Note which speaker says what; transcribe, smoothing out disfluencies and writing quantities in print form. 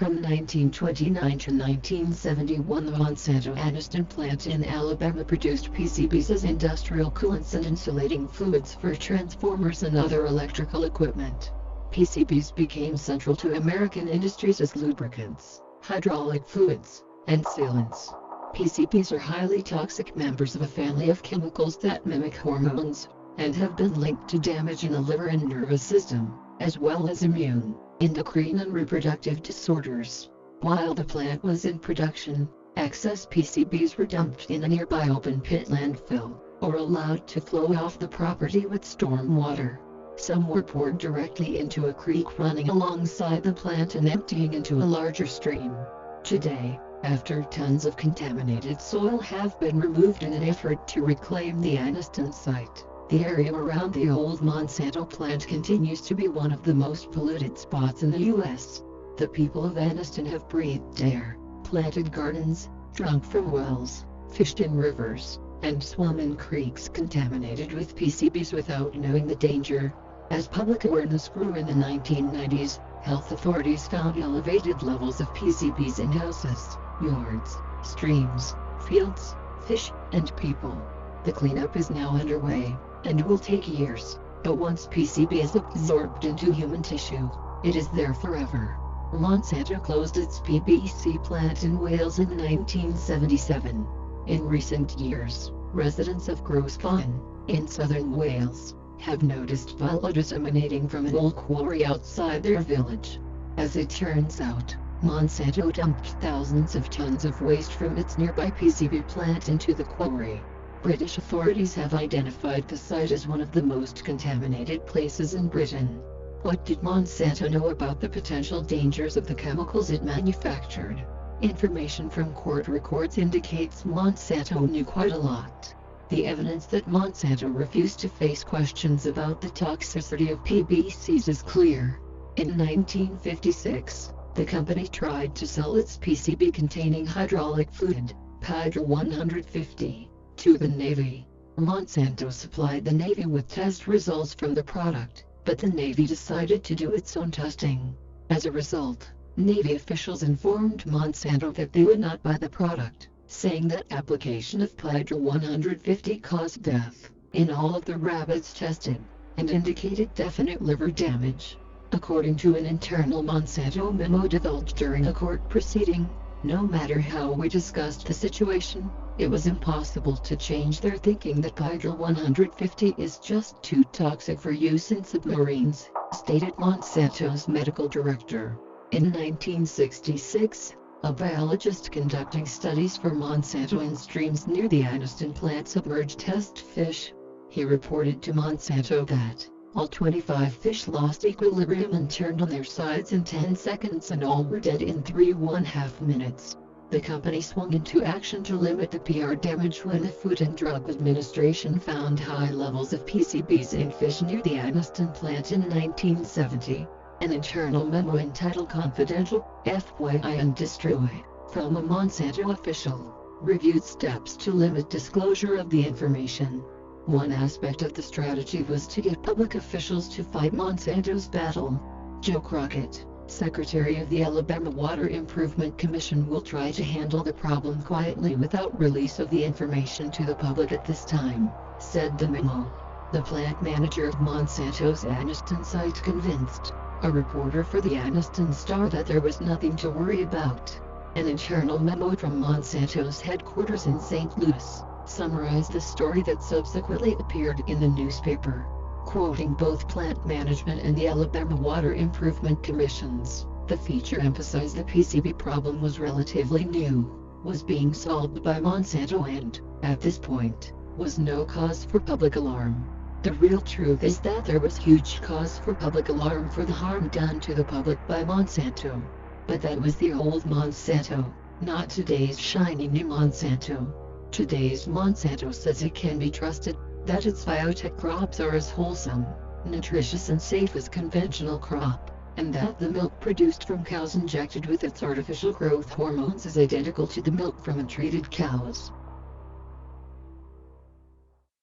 Speaker 1: From 1929 to 1971, the Monsanto Anniston plant in Alabama produced PCBs as industrial coolants and insulating fluids for transformers and other electrical equipment. PCBs became central to American industries as lubricants, hydraulic fluids, and sealants. PCBs are highly toxic members of a family of chemicals that mimic hormones, and have been linked to damage in the liver and nervous system, as well as immune, endocrine and reproductive disorders. While the plant was in production, excess PCBs were dumped in a nearby open pit landfill, or allowed to flow off the property with storm water. Some were poured directly into a creek running alongside the plant and emptying into a larger stream. Today, after tons of contaminated soil have been removed in an effort to reclaim the Anniston site, the area around the old Monsanto plant continues to be one of the most polluted spots in the U.S. The people of Anniston have breathed air, planted gardens, drunk from wells, fished in rivers, and swum in creeks contaminated with PCBs without knowing the danger. As public awareness grew in the 1990s, health authorities found elevated levels of PCBs in houses, yards, streams, fields, fish, and people. The cleanup is now underway, and will take years, but once PCB is absorbed into human tissue, it is there forever. Monsanto closed its PBC plant in Wales in 1977. In recent years, residents of Grosfan, in southern Wales, have noticed phyllodis emanating from an old quarry outside their village. As it turns out, Monsanto dumped thousands of tons of waste from its nearby PCB plant into the quarry. British authorities have identified the site as one of the most contaminated places in Britain. What did Monsanto know about the potential dangers of the chemicals it manufactured? Information from court records indicates Monsanto knew quite a lot. The evidence that Monsanto refused to face questions about the toxicity of PBCs is clear. In 1956, the company tried to sell its PCB-containing hydraulic fluid, Hydra 150, to the Navy. Monsanto supplied the Navy with test results from the product, but the Navy decided to do its own testing. As a result, Navy officials informed Monsanto that they would not buy the product, saying that application of Hydra 150 caused death in all of the rabbits tested, and indicated definite liver damage. According to an internal Monsanto memo divulged during a court proceeding, no matter how we discussed the situation, it was impossible to change their thinking that Hydra 150 is just too toxic for use in submarines, stated Monsanto's medical director. In 1966, a biologist conducting studies for Monsanto in streams near the Anniston plant submerged test fish. He reported to Monsanto that all 25 fish lost equilibrium and turned on their sides in 10 seconds and all were dead in 3.5 minutes. The company swung into action to limit the PR damage when the Food and Drug Administration found high levels of PCBs in fish near the Anniston plant in 1970. An internal memo entitled Confidential, FYI and Destroy, from a Monsanto official, reviewed steps to limit disclosure of the information. One aspect of the strategy was to get public officials to fight Monsanto's battle. Joe Crockett, Secretary of the Alabama Water Improvement Commission, will try to handle the problem quietly without release of the information to the public at this time, said the memo. The plant manager of Monsanto's Anniston site convinced a reporter for the Anniston Star that there was nothing to worry about. An internal memo from Monsanto's headquarters in St. Louis summarized the story that subsequently appeared in the newspaper. Quoting both plant management and the Alabama Water Improvement Commissions, the feature emphasized the PCB problem was relatively new, was being solved by Monsanto and, at this point, was no cause for public alarm. The real truth is that there was huge cause for public alarm for the harm done to the public by Monsanto. But that was the old Monsanto, not today's shiny new Monsanto. Today's Monsanto says it can be trusted, that its biotech crops are as wholesome, nutritious and safe as conventional crop, and that the milk produced from cows injected with its artificial growth hormones is identical to the milk from untreated cows.